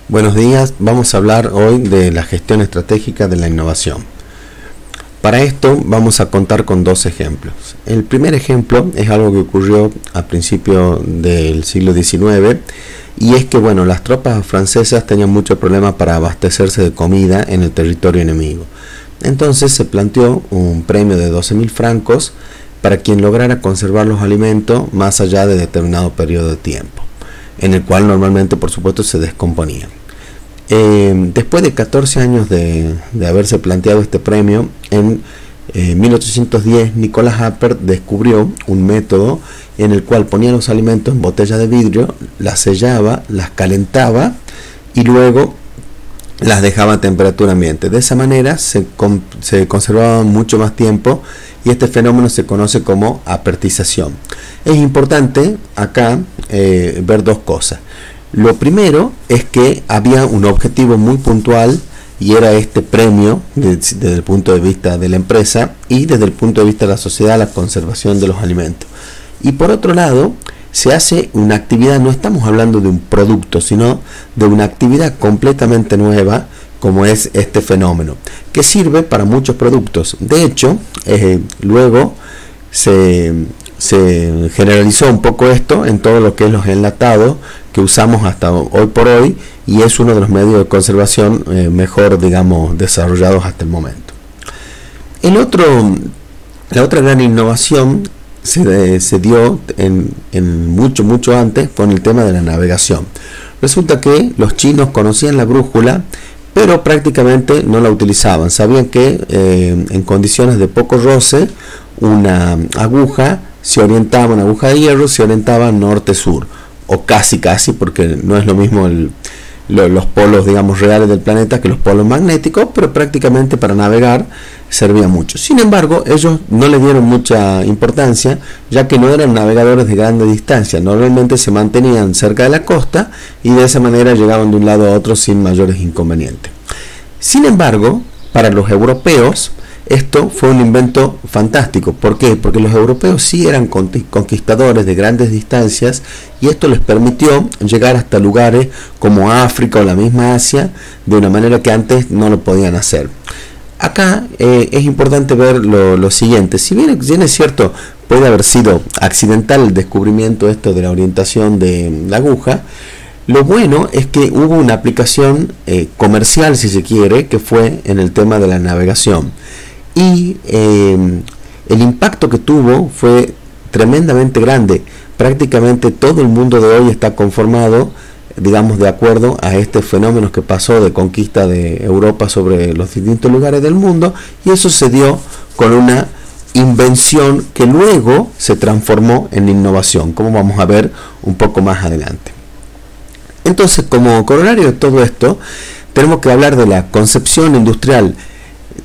Buenos días, vamos a hablar hoy de la gestión estratégica de la innovación. Para esto vamos a contar con dos ejemplos. El primer ejemplo es algo que ocurrió a principios del siglo XIX y es que las tropas francesas tenían mucho problema para abastecerse de comida en el territorio enemigo. Entonces se planteó un premio de 12.000 francos para quien lograra conservar los alimentos más allá de determinado periodo de tiempo, en el cual normalmente por supuesto se descomponían. Después de 14 años de haberse planteado este premio, en 1810 Nicolas Appert descubrió un método en el cual ponía los alimentos en botellas de vidrio, las sellaba, las calentaba y luego las dejaba a temperatura ambiente. De esa manera se conservaban mucho más tiempo y este fenómeno se conoce como apertización. Es importante acá ver dos cosas. Lo primero es que había un objetivo muy puntual y era este premio desde el punto de vista de la empresa y desde el punto de vista de la sociedad, la conservación de los alimentos. Y por otro lado, se hace una actividad, no estamos hablando de un producto, sino de una actividad completamente nueva, como es este fenómeno, que sirve para muchos productos. De hecho, luego se generalizó un poco esto en todo lo que es los enlatados que usamos hasta hoy por hoy y es uno de los medios de conservación mejor, desarrollados hasta el momento. La otra gran innovación se dio mucho antes con el tema de la navegación. Resulta que los chinos conocían la brújula, pero prácticamente no la utilizaban. Sabían que en condiciones de poco roce, una aguja de hierro se orientaba norte-sur, o casi, porque no es lo mismo los polos, reales del planeta que los polos magnéticos, pero prácticamente para navegar servía mucho. Sin embargo, ellos no le dieron mucha importancia, ya que no eran navegadores de grande distancia, normalmente se mantenían cerca de la costa y de esa manera llegaban de un lado a otro sin mayores inconvenientes. Sin embargo, para los europeos, esto fue un invento fantástico. ¿Por qué? Porque los europeos sí eran conquistadores de grandes distancias y esto les permitió llegar hasta lugares como África o la misma Asia de una manera que antes no lo podían hacer. Acá es importante ver lo siguiente. Si bien es cierto, puede haber sido accidental el descubrimiento esto de la orientación de la aguja, lo bueno es que hubo una aplicación comercial, si se quiere, que fue en el tema de la navegación. Y el impacto que tuvo fue tremendamente grande. Prácticamente todo el mundo de hoy está conformado, de acuerdo a este fenómeno que pasó de conquista de Europa sobre los distintos lugares del mundo, y eso se dio con una invención que luego se transformó en innovación, como vamos a ver un poco más adelante. Entonces, como corolario de todo esto, tenemos que hablar de la concepción industrial.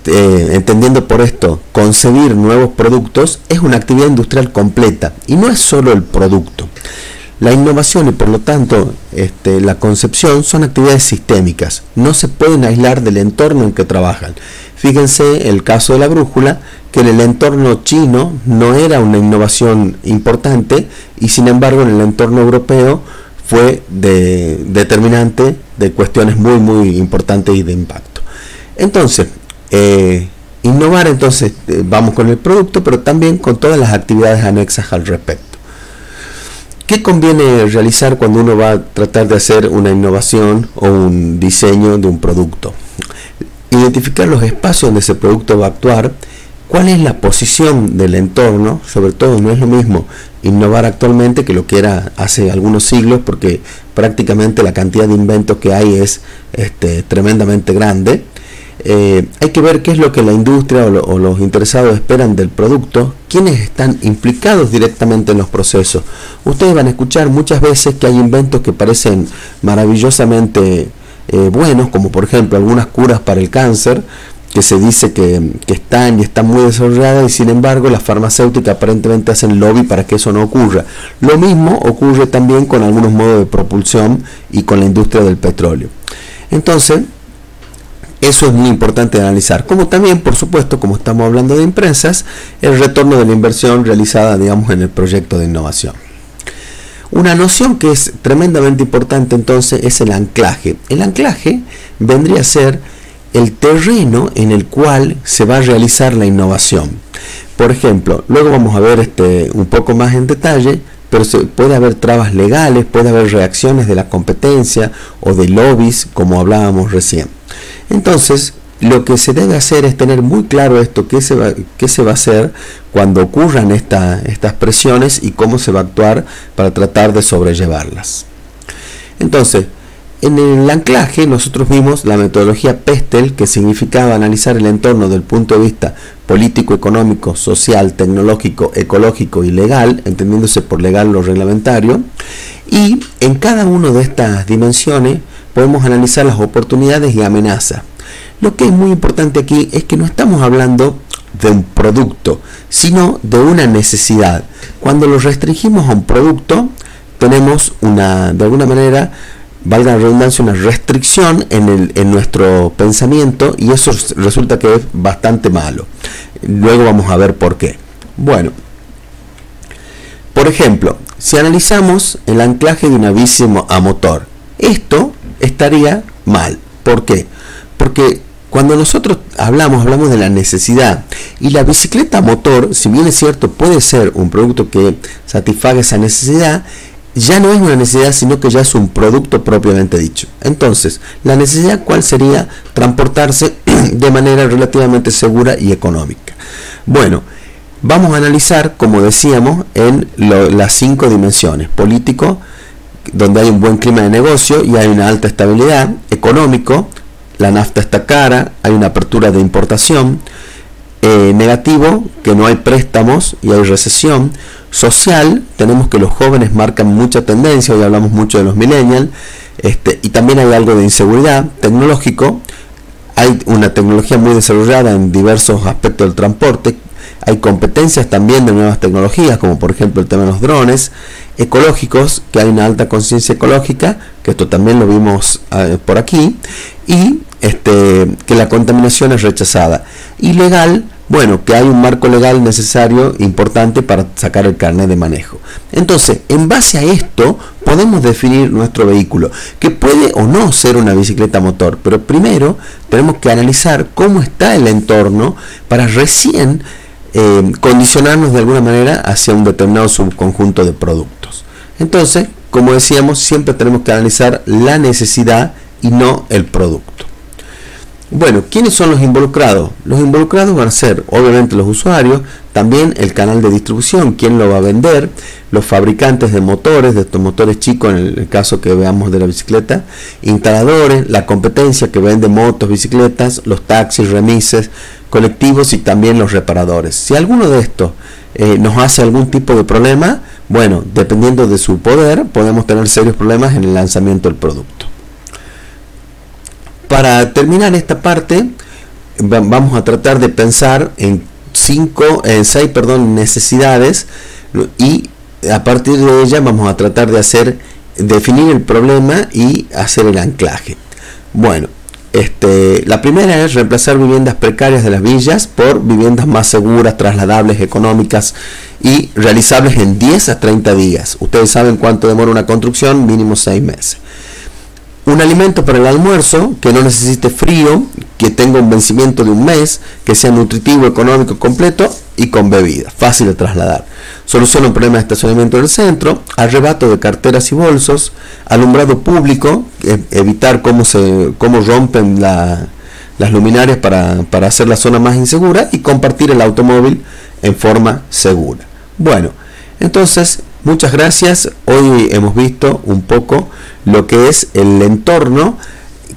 Entendiendo por esto, concebir nuevos productos es una actividad industrial completa y no es solo el producto. La innovación y por lo tanto la concepción son actividades sistémicas, no se pueden aislar del entorno en que trabajan. Fíjense el caso de la brújula, que en el entorno chino no era una innovación importante y sin embargo en el entorno europeo fue determinante de cuestiones muy importantes y de impacto. Entonces, innovar, vamos con el producto, pero también con todas las actividades anexas al respecto. ¿Qué conviene realizar cuando uno va a tratar de hacer una innovación o un diseño de un producto? Identificar los espacios donde ese producto va a actuar, cuál es la posición del entorno, sobre todo no es lo mismo innovar actualmente que lo que era hace algunos siglos, porque prácticamente la cantidad de inventos que hay es tremendamente grande. Hay que ver qué es lo que la industria o los interesados esperan del producto, quiénes están implicados directamente en los procesos. Ustedes van a escuchar muchas veces que hay inventos que parecen maravillosamente buenos, como por ejemplo algunas curas para el cáncer, que se dice que están muy desarrolladas y sin embargo las farmacéuticas aparentemente hacen lobby para que eso no ocurra. Lo mismo ocurre también con algunos modos de propulsión y con la industria del petróleo. Entonces, eso es muy importante de analizar, como también, por supuesto, como estamos hablando de empresas, el retorno de la inversión realizada, en el proyecto de innovación. Una noción que es tremendamente importante entonces es el anclaje. El anclaje vendría a ser el terreno en el cual se va a realizar la innovación. Por ejemplo, luego vamos a ver un poco más en detalle, pero puede haber trabas legales, puede haber reacciones de la competencia o de lobbies, como hablábamos recién. Entonces, lo que se debe hacer es tener muy claro esto, qué se va a hacer cuando ocurran estas presiones y cómo se va a actuar para tratar de sobrellevarlas. Entonces, en el anclaje nosotros vimos la metodología Pestel, que significaba analizar el entorno del punto de vista político, económico, social, tecnológico, ecológico y legal, entendiéndose por legal lo reglamentario, y en cada una de estas dimensiones podemos analizar las oportunidades y amenazas. Lo que es muy importante aquí es que no estamos hablando de un producto, sino de una necesidad. Cuando lo restringimos a un producto, tenemos de alguna manera, valga la redundancia, una restricción en nuestro pensamiento, y eso resulta que es bastante malo. Luego vamos a ver por qué. Bueno, por ejemplo, si analizamos el anclaje de una bici a motor, esto estaría mal. ¿Por qué? Porque cuando nosotros hablamos de la necesidad, y la bicicleta a motor, si bien es cierto, puede ser un producto que satisfaga esa necesidad, ya no es una necesidad, sino que ya es un producto propiamente dicho. Entonces, la necesidad, ¿cuál sería? Transportarse de manera relativamente segura y económica. Bueno, vamos a analizar, como decíamos, en las 5 dimensiones: político, donde hay un buen clima de negocio y hay una alta estabilidad; económico, la nafta está cara, hay una apertura de importación; negativo, que no hay préstamos y hay recesión; social, tenemos que los jóvenes marcan mucha tendencia, hoy hablamos mucho de los millennials, y también hay algo de inseguridad; tecnológico, hay una tecnología muy desarrollada en diversos aspectos del transporte, hay competencias también de nuevas tecnologías, como por ejemplo el tema de los drones; ecológicos, que hay una alta conciencia ecológica, que esto también lo vimos por aquí, y que la contaminación es rechazada; y legal, bueno, que hay un marco legal necesario, importante para sacar el carnet de manejo. Entonces, en base a esto, podemos definir nuestro vehículo, que puede o no ser una bicicleta a motor, pero primero tenemos que analizar cómo está el entorno para recién condicionarnos de alguna manera hacia un determinado subconjunto de productos. Entonces, como decíamos, siempre tenemos que analizar la necesidad y no el producto. Bueno, ¿quiénes son los involucrados? Los involucrados van a ser obviamente los usuarios, también el canal de distribución, quién lo va a vender, los fabricantes de motores, de estos motores chicos en el caso que veamos de la bicicleta, instaladores, la competencia que vende motos, bicicletas, los taxis, remises, colectivos y también los reparadores. Si alguno de estos nos hace algún tipo de problema, bueno, dependiendo de su poder, podemos tener serios problemas en el lanzamiento del producto. Para terminar esta parte, vamos a tratar de pensar en 6 necesidades, y a partir de ellas vamos a tratar de definir el problema y hacer el anclaje. Bueno, la primera es reemplazar viviendas precarias de las villas por viviendas más seguras, trasladables, económicas y realizables en 10 a 30 días. Ustedes saben cuánto demora una construcción, mínimo 6 meses. Un alimento para el almuerzo que no necesite frío, que tenga un vencimiento de un mes, que sea nutritivo, económico, completo y con bebida, fácil de trasladar. Soluciona un problema de estacionamiento del centro, arrebato de carteras y bolsos, alumbrado público, evitar cómo rompen las luminarias para hacer la zona más insegura, y compartir el automóvil en forma segura. Bueno, entonces, muchas gracias. Hoy hemos visto un poco lo que es el entorno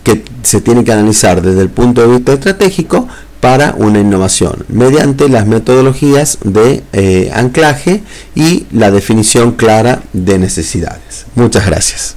que se tiene que analizar desde el punto de vista estratégico para una innovación, mediante las metodologías de anclaje y la definición clara de necesidades. Muchas gracias.